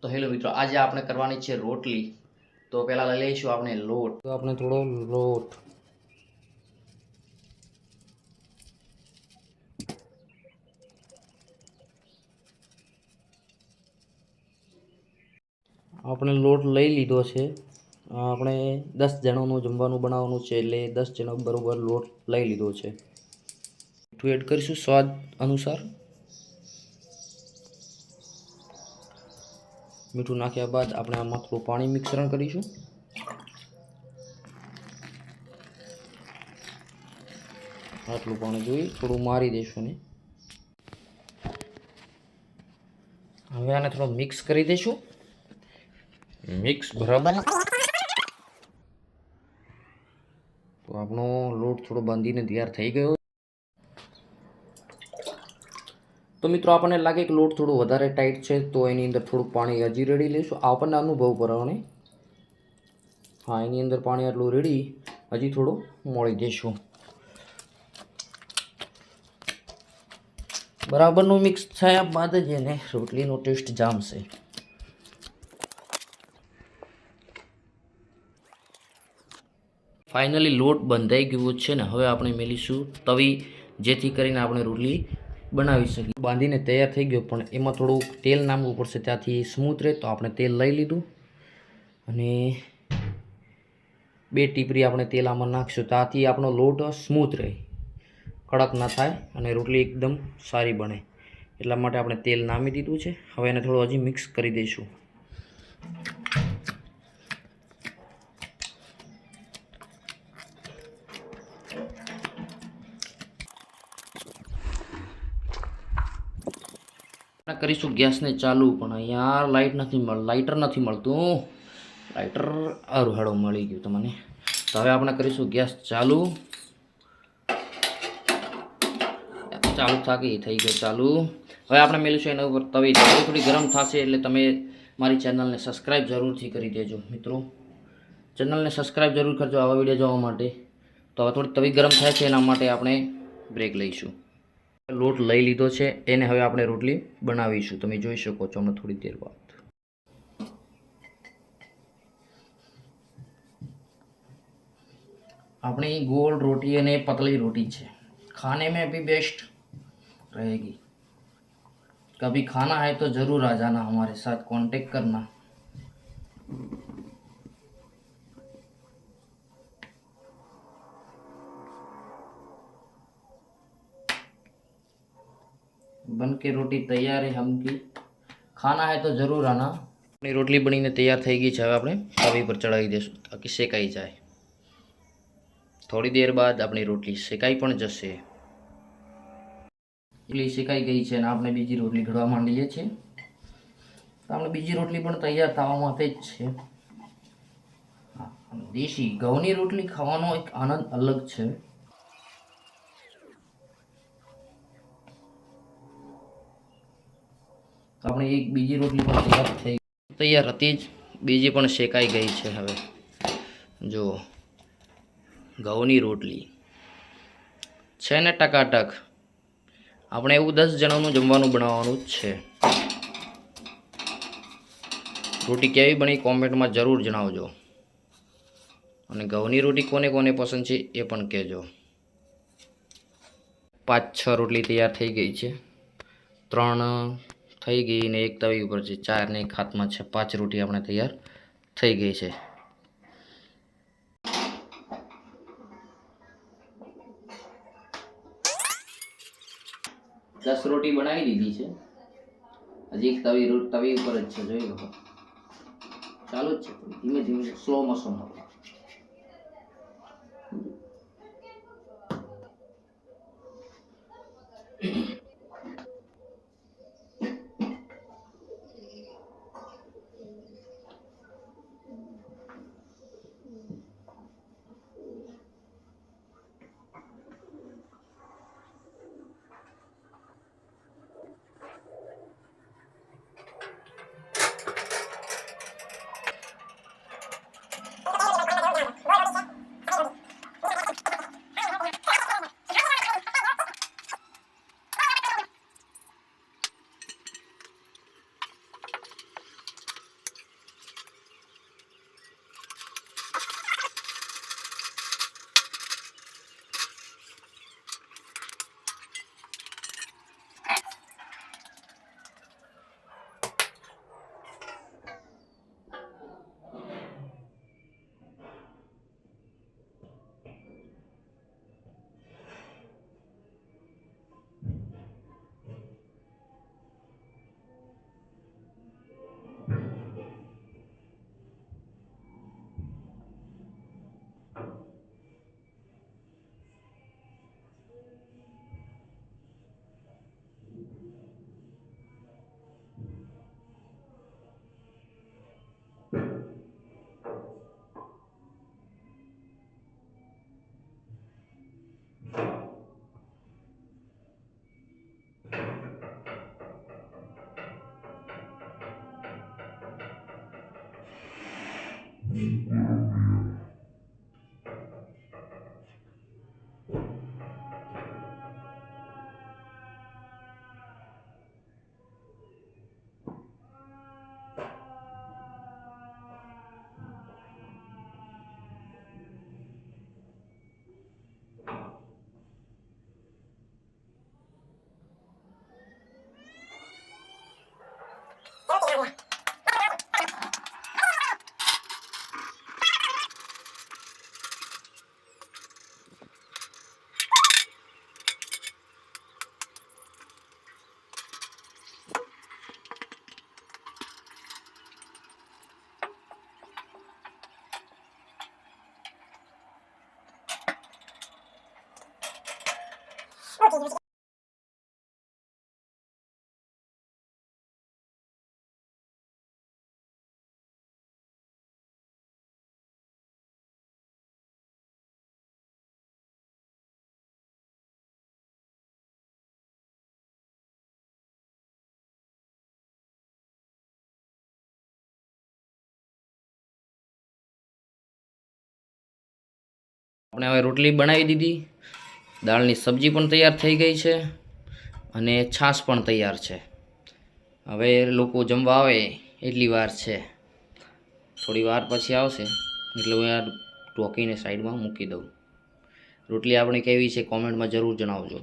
તો હેલો મિત્રો, આજે આપણે કરવાની છે રોટલી. તો પહેલાં લઈ લઈશું આપણે લોટ. તો આપણે થોડો લોટ, આપણે લોટ લઈ લીધો છે. આપણે 10 જણાનું જમવાનું બનાવવાનું છે, એટલે 10 જણા બરોબર લોટ લઈ લીધો છે. મીઠું એડ કરીશું સ્વાદ અનુસાર. મીઠું નાખ્યા બાદ આપણે આમાં થોડું પાણી મિશ્રણ કરીશું. આટલું પાણી જોઈ થોડું મારી દઈશું ને હવે આને થોડો મિક્સ કરી દઈશું. મિક્સ બરાબર. તો આપણો લોટ થોડો બાંધીને તૈયાર થઈ ગયો. તો મિત્રો આપણને લાગે કે લોટ થોડું વધારે ટાઈટ છે, તો એની અંદર થોડું પાણી હજી રેડી લઈશું. આપણને અનુભવ પ્રમાણે હા, એની અંદર પાણી આટલું રેડી હજી થોડું મોળી દઈશું. બરાબરનું મિક્સ થયા બાદ જ એને રોટલીનો ટેસ્ટ જામશે. ફાઇનલી લોટ બંધાઈ ગયો છે ને હવે આપણે મેલીશું તવી, જેથી કરીને આપણે રોટલી બનાવી શકીએ. બાંધીને તૈયાર થઈ ગયો, પણ એમાં થોડું તેલ નાખવું પડશે ત્યાંથી સ્મૂથ રહે. તો આપણે તેલ લઈ લીધું અને 2 ટીપરી આપણે તેલ આમાં નાખીશું. ત્યાંથી આપણો લોટ સ્મૂથ રહે, કડક ના થાય અને રોટલી એકદમ સારી બને. એટલા માટે આપણે તેલ નામી દીધું છે. હવે એને થોડું હજી મિક્સ કરી દઈશું. કરીશું ગેસને ચાલુ, પણ અહીંયા લાઇટર નથી મળતું. લાઇટર સારું હેડો મળી ગયું તમને. તો હવે આપણે કરીશું ગેસ ચાલુ. થાકી થઈ ગયો ચાલુ. હવે આપણે મેળવીશું એના ઉપર તવી. થોડી ગરમ થશે એટલે તમે મારી ચેનલને સબસ્ક્રાઈબ જરૂરથી કરી દેજો મિત્રો. ચેનલને સબસ્ક્રાઈબ જરૂર કરજો આવા વિડીયો જોવા માટે. તો હવે થોડી તવી ગરમ થાય છે, એના માટે આપણે બ્રેક લઈશું. લોટ લઈ લીધો છે, એને હવે આપણે રોટલી બનાવીશું. તમે જોઈ શકો છો હમણાં થોડી દેર બાદ. अपनी गोल रोटी है पतली रोटी है, खाने में भी बेस्ट रहेगी. कभी खाना है तो ज़रूर आ जाना, हमारे साथ कांटेक्ट करना. बन के रोटी तैयार है हमकी, खाना है तो ज़रूर आना. अपनी रोटली बनीने तैयार થઈ ગઈ છે. હવે આપણે તવી પર ચડાવી દઈશું તાકી શેકાઈ જાય. થોડી દેર બાદ આપણી રોટલી શેકાઈ પણ જશે. એટલી શેકાઈ ગઈ છે અને આપણે બીજી રોટલી ઘડવા માંડીએ છીએ. તો આપણે બીજી રોટલી પણ તૈયાર થવા માટે જ છે. દેશી ઘઉંની રોટલી ખાવાનો એક આનંદ અલગ છે. આપણે એક બીજી રોટલી પણ તૈયાર હતી જ, બીજી પણ શેકાઈ ગઈ છે. હવે જો ઘઉંની રોટલી છે ને ટકાટક. આપણે એવું 10 જણાનું જમવાનું બનાવવાનું જ છે. રોટી કેવી બની કોમેન્ટમાં જરૂર જણાવજો, અને ઘઉંની રોટી કોને કોને પસંદ છે એ પણ કહેજો. 5-6 રોટલી તૈયાર થઈ ગઈ છે. 3 થઈ ગઈ ને એક તવી ઉપર છે, 4 ને એક હાથમાં છે. 5 રોટી આપણે તૈયાર થઈ ગઈ છે. દસ રોટી બનાવી દીધી છે. હજી એક તવી ઉપર જ છે, જોઈ લો. ચાલુ જ છે, ધીમે ધીમે સ્લો મોશન. આપણે હવે રોટલી બનાવી દીધી, દાળની સબ્જી પણ તૈયાર થઈ ગઈ છે અને છાશ પણ તૈયાર છે. હવે લોકો જમવા આવે એટલી વાર છે, થોડી વાર પછી આવશે એટલે હું આ ઢોકીને સાઈડમાં મૂકી દઉં. રોટલી આપણે કેવી છે કોમેન્ટમાં જરૂર જણાવજો.